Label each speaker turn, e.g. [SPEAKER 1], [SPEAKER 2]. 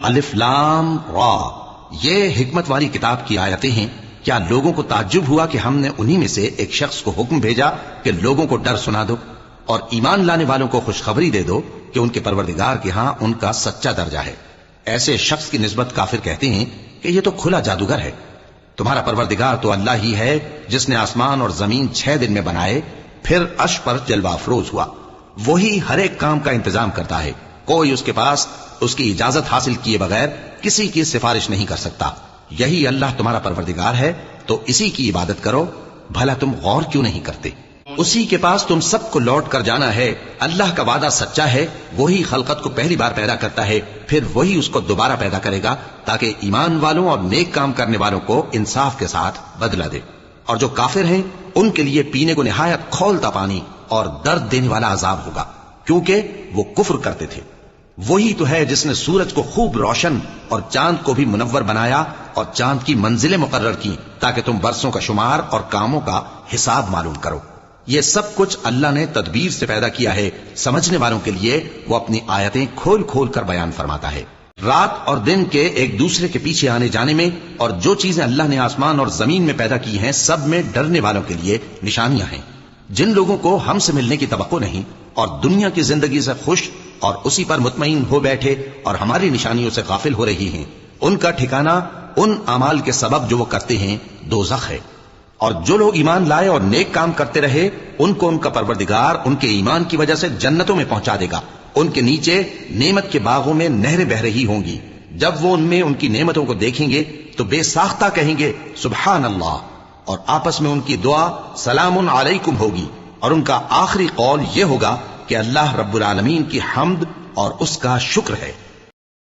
[SPEAKER 1] الف لام را، یہ حکمت والی کتاب کی آیتیں ہیں۔ کیا لوگوں کو تعجب ہوا کہ ہم نے انہی میں سے ایک شخص کو حکم بھیجا کہ لوگوں کو ڈر سنا دو اور ایمان لانے والوں کو خوشخبری دے دو کہ ان کے پروردگار کے ہاں ان کا سچا درجہ ہے۔ ایسے شخص کی نسبت کافر کہتے ہیں کہ یہ تو کھلا جادوگر ہے۔ تمہارا پروردگار تو اللہ ہی ہے جس نے آسمان اور زمین 6 دن میں بنائے، پھر عرش پر جلوہ افروز ہوا۔ وہی ہر ایک کام کا انتظام کرتا ہے، کوئی اس کے پاس اس کی اجازت حاصل کیے بغیر کسی کی سفارش نہیں کر سکتا۔ یہی اللہ تمہارا پروردگار ہے، تو اسی کی عبادت کرو۔ بھلا تم غور کیوں نہیں کرتے؟ اسی کے پاس تم سب کو لوٹ کر جانا ہے۔ اللہ کا وعدہ سچا ہے، وہی خلقت کو پہلی بار پیدا کرتا ہے، پھر وہی اس کو دوبارہ پیدا کرے گا تاکہ ایمان والوں اور نیک کام کرنے والوں کو انصاف کے ساتھ بدلہ دے۔ اور جو کافر ہیں ان کے لیے پینے کو نہایت کھولتا پانی اور درد دینے والا عذاب ہوگا، کیونکہ وہ کفر کرتے تھے۔ وہی تو ہے جس نے سورج کو خوب روشن اور چاند کو بھی منور بنایا اور چاند کی منزلیں مقرر کی تاکہ تم برسوں کا شمار اور کاموں کا حساب معلوم کرو۔ یہ سب کچھ اللہ نے تدبیر سے پیدا کیا ہے، سمجھنے والوں کے لیے وہ اپنی آیتیں کھول کھول کر بیان فرماتا ہے۔ رات اور دن کے ایک دوسرے کے پیچھے آنے جانے میں اور جو چیزیں اللہ نے آسمان اور زمین میں پیدا کی ہیں سب میں ڈرنے والوں کے لیے نشانیاں ہیں۔ جن لوگوں کو ہم سے ملنے کی توقع نہیں اور دنیا کی زندگی سے خوش اور اسی پر مطمئن ہو بیٹھے اور ہماری نشانیوں سے غافل ہو رہی ہیں، ان کا ٹھکانہ ان اعمال کے سبب جو وہ کرتے ہیں دوزخ ہے۔ اور جو لوگ ایمان لائے اور نیک کام کرتے رہے ان کو ان کا پروردگار ان کے ایمان کی وجہ سے جنتوں میں پہنچا دے گا، ان کے نیچے نعمت کے باغوں میں نہریں بہ رہی ہوں گی۔ جب وہ ان میں ان کی نعمتوں کو دیکھیں گے تو بے ساختہ کہیں گے سبحان اللہ، اور آپس میں ان کی دعا سلام علیکم ہوگی، اور ان کا آخری قول یہ ہوگا کہ اللہ رب العالمین کی حمد اور اس کا شکر ہے۔